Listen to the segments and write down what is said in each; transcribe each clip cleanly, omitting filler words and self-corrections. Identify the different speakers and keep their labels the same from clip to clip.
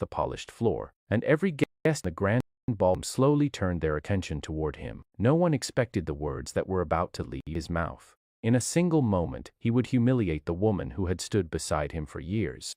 Speaker 1: the polished floor, and every guest in the grand ballroom slowly turned their attention toward him. No one expected the words that were about to leave his mouth. In a single moment, he would humiliate the woman who had stood beside him for years.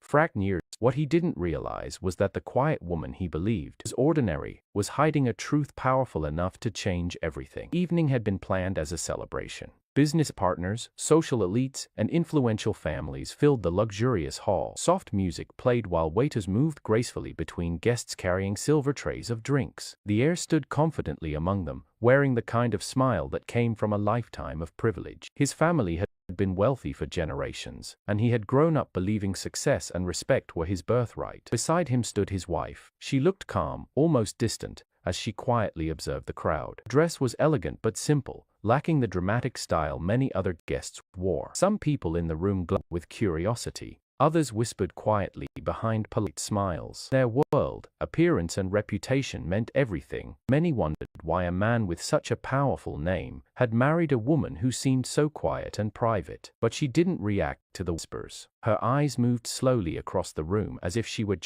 Speaker 1: What he didn't realize was that the quiet woman he believed was ordinary was hiding a truth powerful enough to change everything. The evening had been planned as a celebration. Business partners, social elites, and influential families filled the luxurious hall. Soft music played while waiters moved gracefully between guests carrying silver trays of drinks. The heir stood confidently among them, wearing the kind of smile that came from a lifetime of privilege. His family had been wealthy for generations, and he had grown up believing success and respect were his birthright. Beside him stood his wife. She looked calm, almost distant, as she quietly observed the crowd. Her dress was elegant but simple, lacking the dramatic style many other guests wore. Some people in the room glowed with curiosity. Others whispered quietly behind polite smiles. Their world, appearance and reputation meant everything. Many wondered why a man with such a powerful name had married a woman who seemed so quiet and private. But she didn't react to the whispers. Her eyes moved slowly across the room as if she were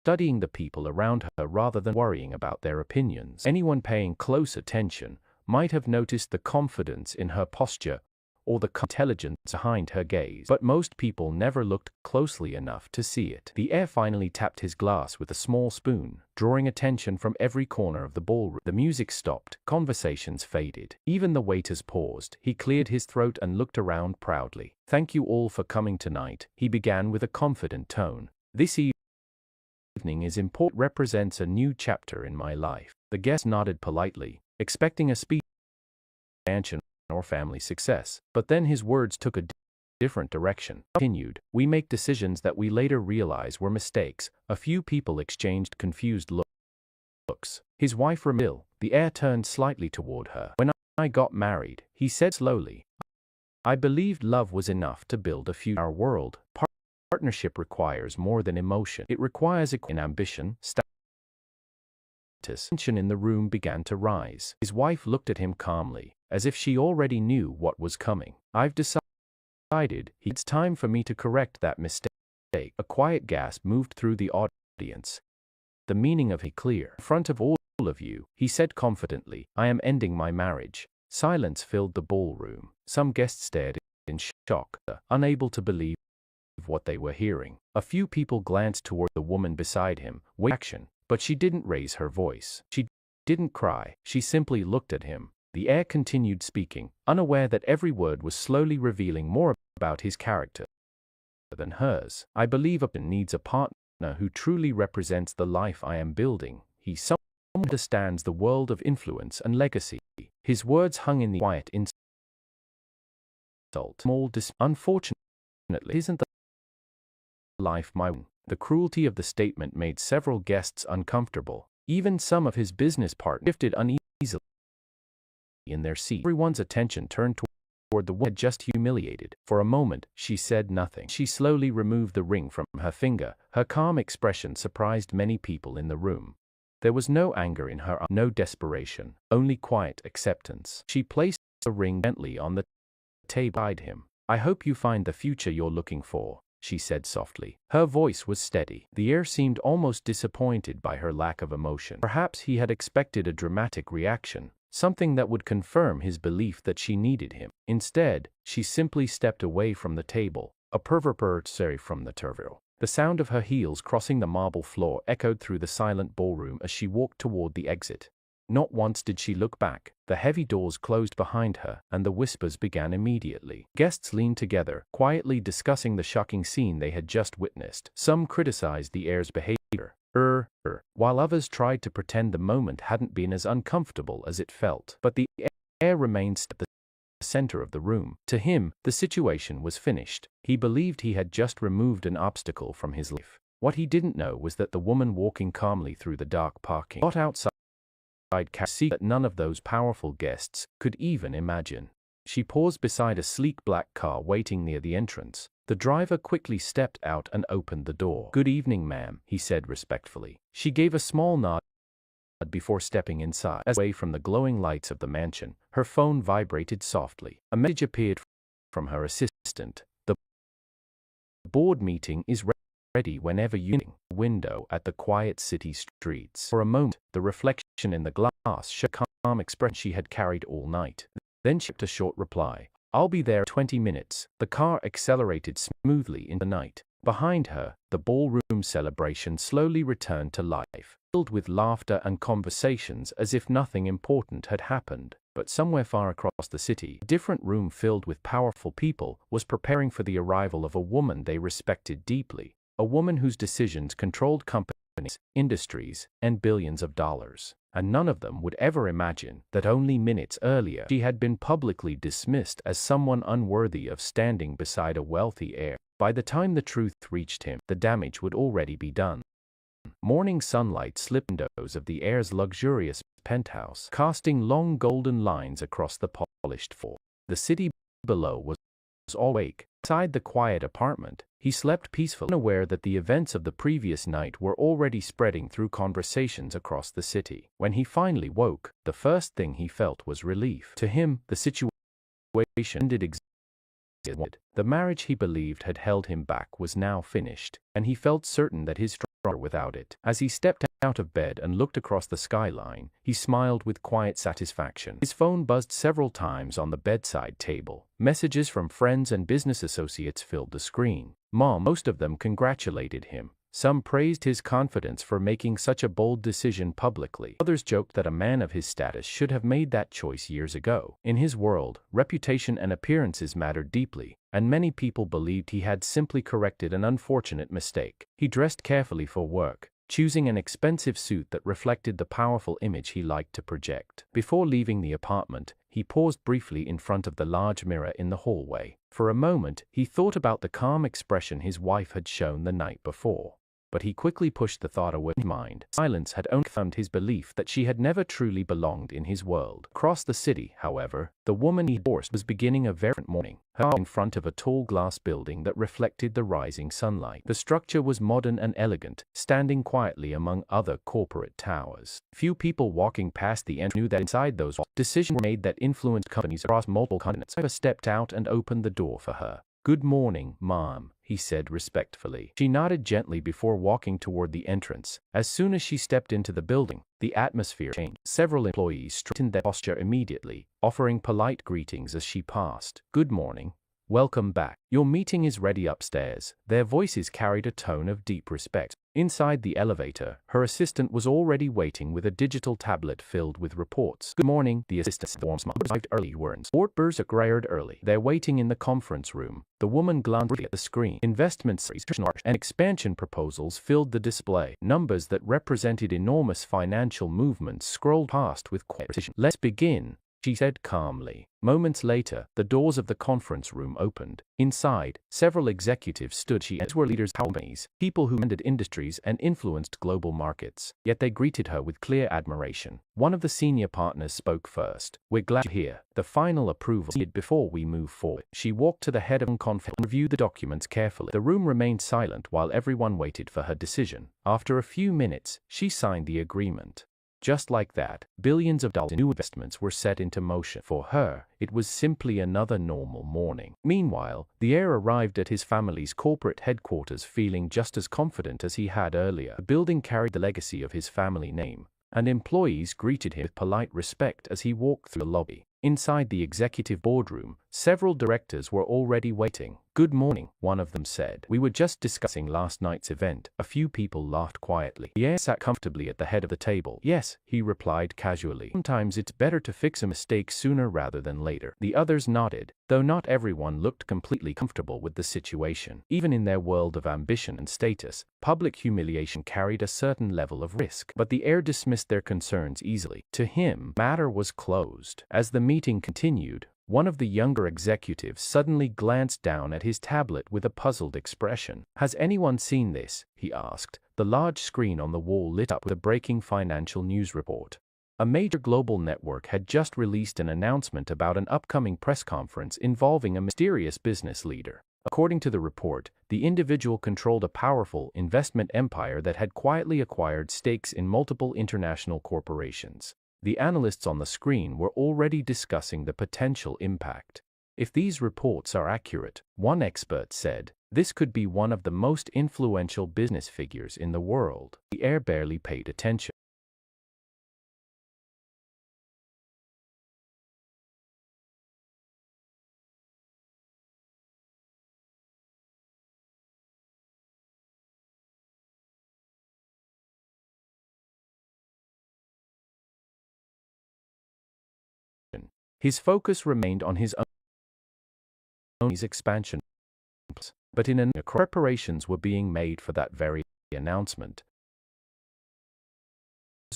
Speaker 1: studying the people around her rather than worrying about their opinions. Anyone paying close attention might have noticed the confidence in her posture or the intelligence behind her gaze, but most people never looked closely enough to see it. The heir finally tapped his glass with a small spoon, drawing attention from every corner of the ballroom. The music stopped, conversations faded. Even the waiters paused. He cleared his throat and looked around proudly. "Thank you all for coming tonight," he began with a confident tone. "This evening is important. Represents a new chapter in my life." The guests nodded politely, expecting a speech, expansion, or family success. But then his words took a different direction. Continued, "We make decisions that we later realize were mistakes." A few people exchanged confused looks. His wife remarked. The heir turned slightly toward her. "When I got married," he said slowly, "I believed love was enough to build a future. Our world, partnership requires more than emotion. It requires ambition, tension in the room began to rise. His wife looked at him calmly, as if she already knew what was coming. "I've decided it's time for me to correct that mistake." A quiet gasp moved through the audience. "The meaning of it clear. In front of all of you," he said confidently, "I am ending my marriage." Silence filled the ballroom. Some guests stared in shock, unable to believe what they were hearing. A few people glanced toward the woman beside him, waiting for action. But she didn't raise her voice. She didn't cry. She simply looked at him. The heir continued speaking, unaware that every word was slowly revealing more about his character than hers. "I believe a person needs a partner who truly represents the life I am building. Someone who understands the world of influence and legacy." His words hung in the quiet insult. "Unfortunately, isn't the life my own?" The cruelty of the statement made several guests uncomfortable. Even some of his business partners shifted uneasily in their seats. Everyone's attention turned toward the woman just humiliated. For a moment, she said nothing. She slowly removed the ring from her finger. Her calm expression surprised many people in the room. There was no anger in her eyes, no desperation, only quiet acceptance. She placed the ring gently on the table beside him. "I hope you find the future you're looking for," she said softly. Her voice was steady. The heir seemed almost disappointed by her lack of emotion. Perhaps he had expected a dramatic reaction, something that would confirm his belief that she needed him. Instead, she simply stepped away from the table, a from the turville. The sound of her heels crossing the marble floor echoed through the silent ballroom as she walked toward the exit. Not once did she look back. The heavy doors closed behind her, and the whispers began immediately. Guests leaned together, quietly discussing the shocking scene they had just witnessed. Some criticized the heir's behavior, while others tried to pretend the moment hadn't been as uncomfortable as it felt. But the heir remained at the center of the room. To him, the situation was finished. He believed he had just removed an obstacle from his life. What he didn't know was that the woman walking calmly through the dark parking lot outside that none of those powerful guests could even imagine. She paused beside a sleek black car waiting near the entrance. The driver quickly stepped out and opened the door. "Good evening, ma'am," he said respectfully. She gave a small nod before stepping inside. Away from the glowing lights of the mansion, her phone vibrated softly. A message appeared from her assistant. "The board meeting is ready." ready whenever you look out the window at the quiet city streets. For a moment, the reflection in the glass showed the calm expression she had carried all night. Then she typed a short reply. "I'll be there in 20 minutes." The car accelerated smoothly into the night. Behind her, the ballroom celebration slowly returned to life, filled with laughter and conversations as if nothing important had happened. But somewhere far across the city, a different room filled with powerful people was preparing for the arrival of a woman they respected deeply, a woman whose decisions controlled companies, industries, and billions of dollars. And none of them would ever imagine that only minutes earlier she had been publicly dismissed as someone unworthy of standing beside a wealthy heir. By the time the truth reached him, the damage would already be done. Morning sunlight slipped windows of the heir's luxurious penthouse, casting long golden lines across the polished floor. The city below was all awake. Inside the quiet apartment, he slept peacefully, unaware that the events of the previous night were already spreading through conversations across the city. When he finally woke, the first thing he felt was relief. To him, the situation ended exactly as he wanted. The marriage he believed had held him back was now finished, and he felt certain that his stronger without it. As he stepped out of bed and looked across the skyline, he smiled with quiet satisfaction. His phone buzzed several times on the bedside table. Messages from friends and business associates filled the screen. Most of them congratulated him. Some praised his confidence for making such a bold decision publicly. Others joked that a man of his status should have made that choice years ago. In his world, reputation and appearances mattered deeply, and many people believed he had simply corrected an unfortunate mistake. He dressed carefully for work, choosing an expensive suit that reflected the powerful image he liked to project. Before leaving the apartment, he paused briefly in front of the large mirror in the hallway. For a moment, he thought about the calm expression his wife had shown the night before. But he quickly pushed the thought away from his mind. Silence had only confirmed his belief that she had never truly belonged in his world. Across the city, however, the woman he divorced was beginning a very different morning. Her in front of a tall glass building that reflected the rising sunlight. The structure was modern and elegant, standing quietly among other corporate towers. Few people walking past the entrance knew that inside those walls, decisions were made that influenced companies across multiple continents. He stepped out and opened the door for her. "Good morning, Mom," he said respectfully. She nodded gently before walking toward the entrance. As soon as she stepped into the building, the atmosphere changed. Several employees straightened their posture immediately, offering polite greetings as she passed. "Good morning. Welcome back. Your meeting is ready upstairs." Their voices carried a tone of deep respect. Inside the elevator, her assistant was already waiting with a digital tablet filled with reports. "Good morning," the assistant arrived early. Board arrived early. They're waiting in the conference room. The woman glanced at the screen. Investment series and expansion proposals filled the display. Numbers that represented enormous financial movements scrolled past with quiet precision. "Let's begin," she said calmly. Moments later, the doors of the conference room opened. Inside, several executives stood. These were leaders of companies, people who ended industries and influenced global markets. Yet they greeted her with clear admiration. One of the senior partners spoke first. "We're glad you're here. The final approval needed before we move forward." She walked to the head of the conference and reviewed the documents carefully. The room remained silent while everyone waited for her decision. After a few minutes, she signed the agreement. Just like that, billions of dollars in new investments were set into motion. For her, it was simply another normal morning. Meanwhile, the heir arrived at his family's corporate headquarters feeling just as confident as he had earlier. The building carried the legacy of his family name, and employees greeted him with polite respect as he walked through the lobby. Inside the executive boardroom, several directors were already waiting. "Good morning," one of them said. "We were just discussing last night's event." A few people laughed quietly. The heir sat comfortably at the head of the table. "Yes," he replied casually. "Sometimes it's better to fix a mistake sooner rather than later." The others nodded, though not everyone looked completely comfortable with the situation. Even in their world of ambition and status, public humiliation carried a certain level of risk. But the heir dismissed their concerns easily. To him, the matter was closed. As the meeting continued, one of the younger executives suddenly glanced down at his tablet with a puzzled expression. "Has anyone seen this?" he asked. The large screen on the wall lit up with a breaking financial news report. A major global network had just released an announcement about an upcoming press conference involving a mysterious business leader. According to the report, the individual controlled a powerful investment empire that had quietly acquired stakes in multiple international corporations. The analysts on the screen were already discussing the potential impact. If these reports are accurate, one expert said, this could be one of the most influential business figures in the world. The heir barely paid attention. His focus remained on his own expansion. But preparations were being made for that very announcement.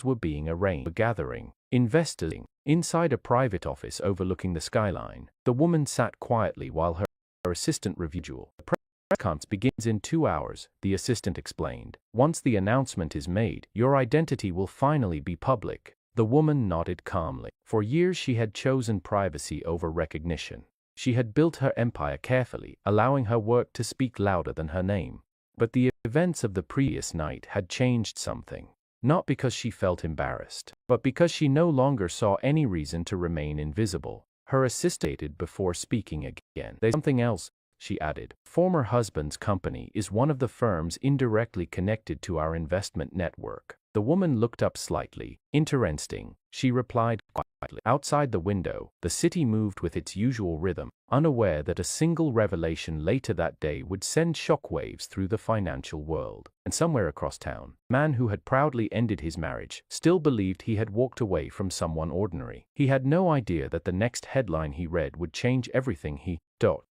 Speaker 1: Were being arranged. Gathering investors inside a private office overlooking the skyline. The woman sat quietly while her assistant reviewed. The press conference begins in 2 hours, the assistant explained. Once the announcement is made, your identity will finally be public. The woman nodded calmly. For years she had chosen privacy over recognition. She had built her empire carefully, allowing her work to speak louder than her name. But the events of the previous night had changed something. Not because she felt embarrassed, but because she no longer saw any reason to remain invisible. Her assistant stated before speaking again. There's something else, she added. Former husband's company is one of the firms indirectly connected to our investment network. The woman looked up slightly. Interesting, she replied quietly. Outside the window, the city moved with its usual rhythm, unaware that a single revelation later that day would send shockwaves through the financial world. And somewhere across town, a man who had proudly ended his marriage still believed he had walked away from someone ordinary. He had no idea that the next headline he read would change everything he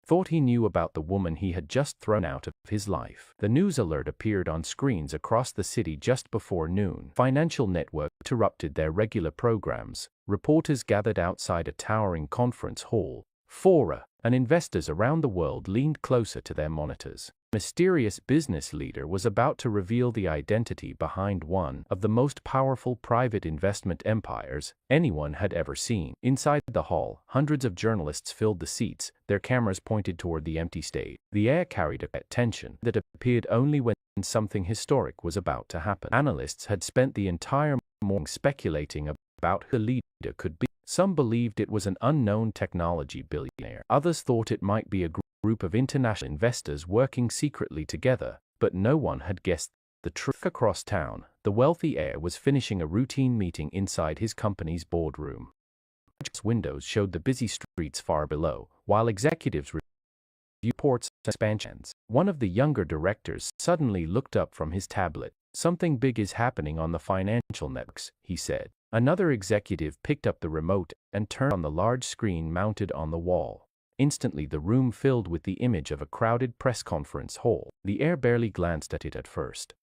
Speaker 1: thought he knew about the woman he had just thrown out of his life. The news alert appeared on screens across the city just before noon. Financial networks interrupted their regular programs. Reporters gathered outside a towering conference hall. Fora and investors around the world leaned closer to their monitors. A mysterious business leader was about to reveal the identity behind one of the most powerful private investment empires anyone had ever seen. Inside the hall, hundreds of journalists filled the seats, their cameras pointed toward the empty stage. The air carried a tension that appeared only when something historic was about to happen. Analysts had spent the entire morning speculating about who the leader could be. Some believed it was an unknown technology billionaire. Others thought it might be a group of international investors working secretly together, but no one had guessed the truth. Across town, the wealthy heir was finishing a routine meeting inside his company's boardroom. Windows showed the busy streets far below, while executives reviewed reports and expansions. One of the younger directors suddenly looked up from his tablet. Something big is happening on the financial networks, he said. Another executive picked up the remote and turned on the large screen mounted on the wall. Instantly the room filled with the image of a crowded press conference hall. The heir barely glanced at it at first.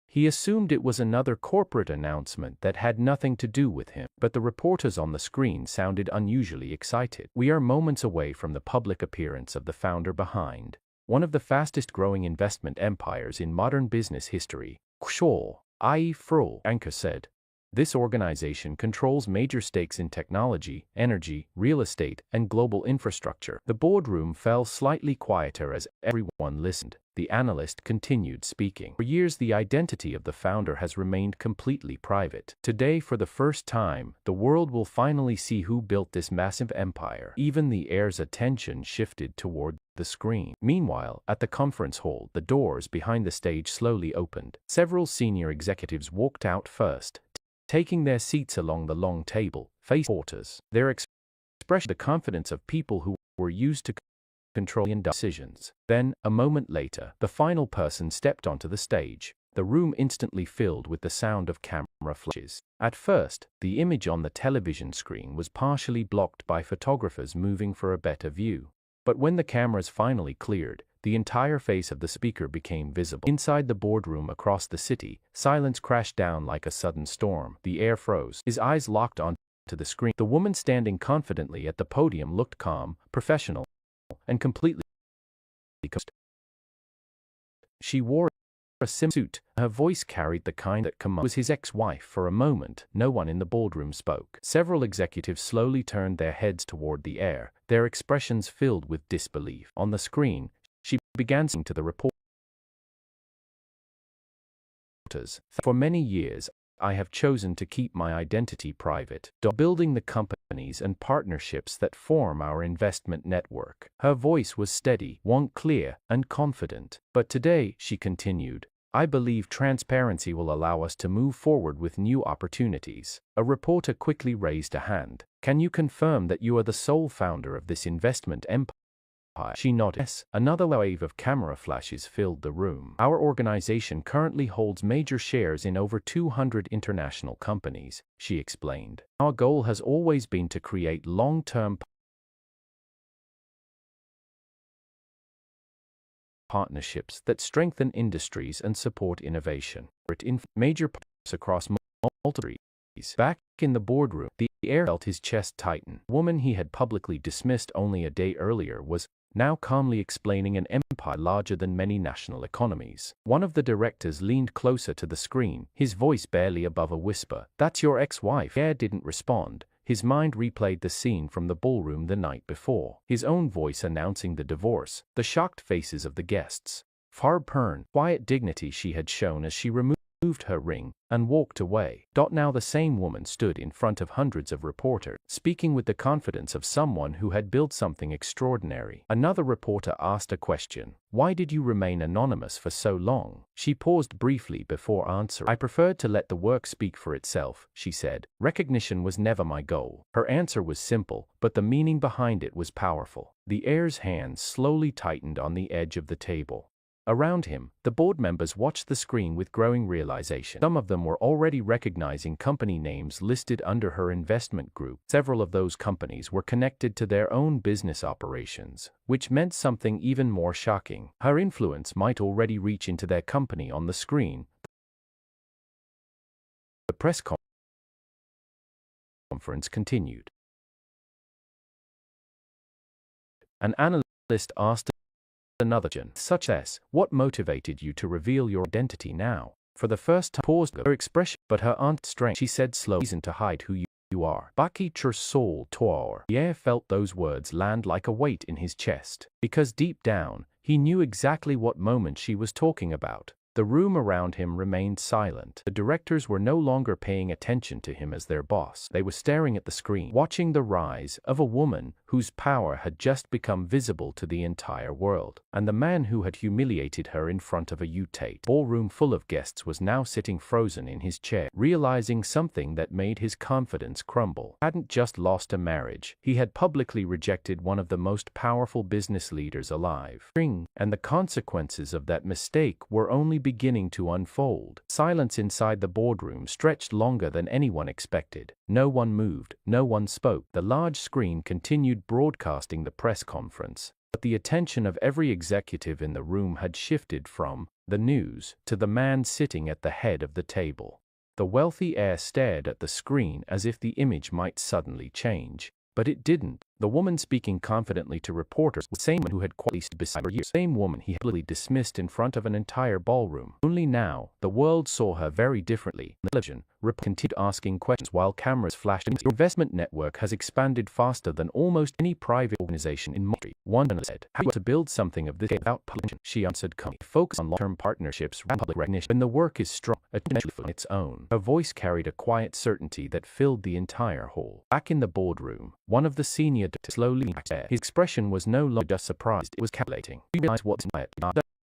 Speaker 1: He assumed it was another corporate announcement that had nothing to do with him. But the reporters on the screen sounded unusually excited. We are moments away from the public appearance of the founder behind one of the fastest growing investment empires in modern business history. Scholl, i.e. Frohl, anchor said. This organization controls major stakes in technology, energy, real estate, and global infrastructure. The boardroom fell slightly quieter as everyone listened. The analyst continued speaking. For years, the identity of the founder has remained completely private. Today, for the first time, the world will finally see who built this massive empire. Even the heir's attention shifted toward the screen. Meanwhile, at the conference hall, the doors behind the stage slowly opened. Several senior executives walked out first, taking their seats along the long table, face reporters. Their expression the confidence of people who were used to controlling decisions. Then, a moment later, the final person stepped onto the stage. The room instantly filled with the sound of camera flashes. At first, the image on the television screen was partially blocked by photographers moving for a better view. But when the cameras finally cleared, the entire face of the speaker became visible. Inside the boardroom across the city, silence crashed down like a sudden storm. The air froze. His eyes locked onto the screen. The woman standing confidently at the podium looked calm, professional, and completely composed. She wore a simple suit. Her voice carried the kind that commanded. Was his ex-wife. For a moment, no one in the boardroom spoke. Several executives slowly turned their heads toward the heir, their expressions filled with disbelief. On the screen, she began saying to the reporters, "For many years, I have chosen to keep my identity private, building the companies and partnerships that form our investment network. Her voice was steady, clear, and confident. But today, she continued, I believe transparency will allow us to move forward with new opportunities. A reporter quickly raised a hand. Can you confirm that you are the sole founder of this investment empire? She nodded. Yes. Another wave of camera flashes filled the room. Our organization currently holds major shares in over 200 international companies, she explained. Our goal has always been to create long-term partnerships that strengthen industries and support innovation. In major partnerships across multiple industries. Back in the boardroom, the heir felt his chest tighten. The woman he had publicly dismissed only a day earlier was now calmly explaining an empire larger than many national economies. One of the directors leaned closer to the screen, his voice barely above a whisper. That's your ex-wife. Heir didn't respond. His mind replayed the scene from the ballroom the night before, his own voice announcing the divorce, the shocked faces of the guests. Farb Pern, quiet dignity she had shown as she removed her ring and walked away. Now the same woman stood in front of hundreds of reporters, speaking with the confidence of someone who had built something extraordinary. Another reporter asked a question. Why did you remain anonymous for so long? She paused briefly before answering. I preferred to let the work speak for itself, she said. Recognition was never my goal. Her answer was simple, but the meaning behind it was powerful. The heir's hands slowly tightened on the edge of the table. Around him, the board members watched the screen with growing realization. Some of them were already recognizing company names listed under her investment group. Several of those companies were connected to their own business operations, which meant something even more shocking. Her influence might already reach into their company on the screen. The press conference continued. An analyst asked another question, such as, what motivated you to reveal your identity now? For the first time, paused her expression, but her aunt strength, she said slowly, reason to hide who you are. Baki chur soul toar. Pierre felt those words land like a weight in his chest, because deep down, he knew exactly what moment she was talking about. The room around him remained silent. The directors were no longer paying attention to him as their boss. They were staring at the screen, watching the rise of a woman whose power had just become visible to the entire world. And the man who had humiliated her in front of a U-Tate ballroom full of guests was now sitting frozen in his chair, realizing something that made his confidence crumble. He hadn't just lost a marriage. He had publicly rejected one of the most powerful business leaders alive. And the consequences of that mistake were only beginning to unfold. Silence inside the boardroom stretched longer than anyone expected. No one moved, no one spoke. The large screen continued broadcasting the press conference, but the attention of every executive in the room had shifted from the news to the man sitting at the head of the table. The wealthy heir stared at the screen as if the image might suddenly change. But it didn't. The woman speaking confidently to reporters was the same one who had quietly stood beside her years. The same woman he had dismissed in front of an entire ballroom. Only now, the world saw her very differently. The television reporter continued asking questions while cameras flashed. Your investment network has expanded faster than almost any private organization in history. One journalist said, how to build something of this without publishing? She answered calmly, focus on long-term partnerships and public recognition. When the work is strong, attention on its own. Her voice carried a quiet certainty that filled the entire hall. Back in the boardroom, one of the senior slowly back there. His expression was no longer just surprised, it was calculating. We realize what's in it.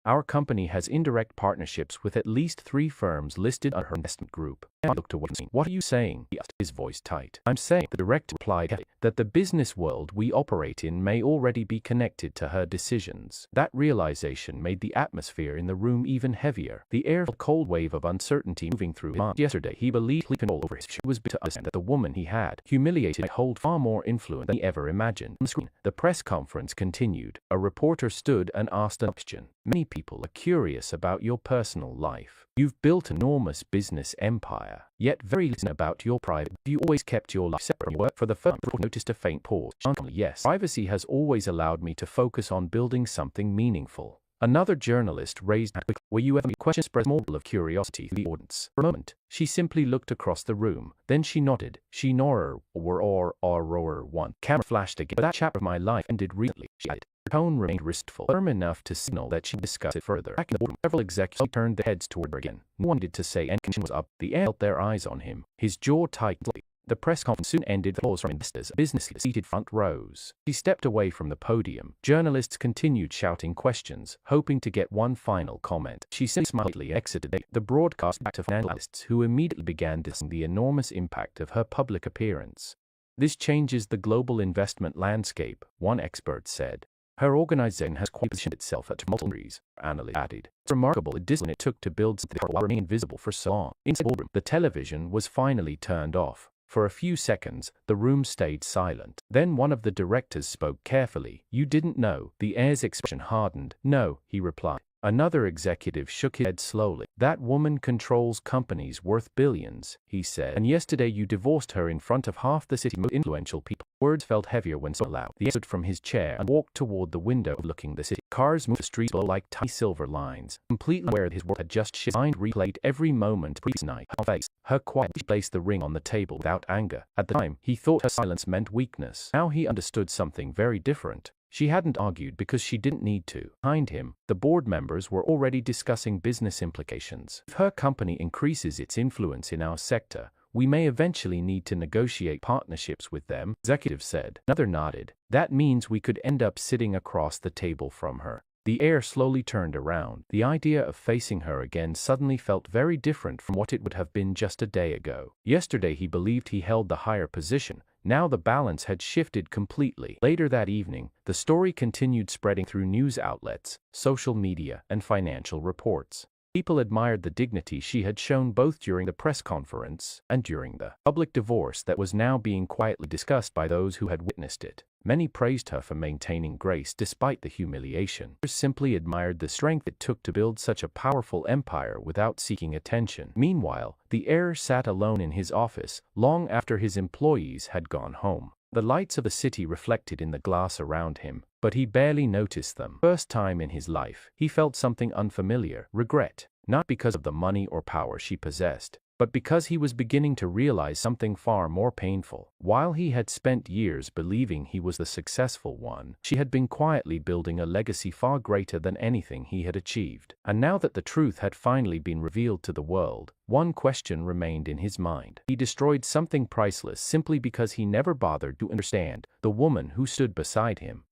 Speaker 1: Our company has indirect partnerships with at least 3 firms listed under her investment group. I looked away. What are you saying? He asked, his voice tight. I'm saying, the director replied, that the business world we operate in may already be connected to her decisions. That realization made the atmosphere in the room even heavier. The air felt a cold wave of uncertainty moving through his mind. Yesterday, he believed he could control over his future. It was to understand that the woman he had humiliated might hold far more influence than he ever imagined. On the screen, the press conference continued. A reporter stood and asked a question. Many people are curious about your personal life. You've built an enormous business empire, yet very little about your private. You always kept your life separate from your work. For the firm, noticed a faint pause. Yes, privacy has always allowed me to focus on building something meaningful. Another journalist raised her quickly. Were you ever questions expressed more of curiosity to the audience? For a moment, she simply looked across the room. Then she nodded. She nodded. One. Camera flashed again. But that chapter of my life ended recently, she added. Her tone remained respectful, firm enough to signal that she would discuss it further. Back in the boardroom, several executives turned their heads toward her again. No one needed to say anything was up. The air felt their eyes on him. His jaw tightened. The press conference soon ended with applause from investors and business leaders seated front rows. He stepped away from the podium. Journalists continued shouting questions, hoping to get one final comment. She simply smiled and exited the broadcast back to financial analysts, who immediately began discussing the enormous impact of her public appearance. "This changes the global investment landscape," one expert said. "Her organization has quite positioned itself at multiple degrees," analysts added. "It's remarkable the discipline it took to build something while remaining invisible for so long." Inside the boardroom, the television was finally turned off. For a few seconds, the room stayed silent. Then one of the directors spoke carefully. "You didn't know?" The heir's expression hardened. "No," he replied. Another executive shook his head slowly. "That woman controls companies worth billions," he said. "And yesterday you divorced her in front of half the city's most influential people." Words felt heavier when so loud. He stood from his chair and walked toward the window overlooking the city. Cars moved the streets below like tiny silver lines. Completely aware that his world had just shifted, his mind replayed every moment previous night. Her face, her quiet. She placed the ring on the table without anger. At the time, he thought her silence meant weakness. Now he understood something very different. She hadn't argued because she didn't need to. Behind him, the board members were already discussing business implications. "If her company increases its influence in our sector, we may eventually need to negotiate partnerships with them," the executive said. Another nodded. "That means we could end up sitting across the table from her." The heir slowly turned around. The idea of facing her again suddenly felt very different from what it would have been just a day ago. Yesterday he believed he held the higher position. Now the balance had shifted completely. Later that evening, the story continued spreading through news outlets, social media, and financial reports. People admired the dignity she had shown both during the press conference and during the public divorce that was now being quietly discussed by those who had witnessed it. Many praised her for maintaining grace despite the humiliation. Others simply admired the strength it took to build such a powerful empire without seeking attention. Meanwhile, the heir sat alone in his office, long after his employees had gone home. The lights of the city reflected in the glass around him, but he barely noticed them. First time in his life, he felt something unfamiliar, regret, not because of the money or power she possessed, but because he was beginning to realize something far more painful. While he had spent years believing he was the successful one, she had been quietly building a legacy far greater than anything he had achieved. And now that the truth had finally been revealed to the world, one question remained in his mind. He destroyed something priceless simply because he never bothered to understand the woman who stood beside him.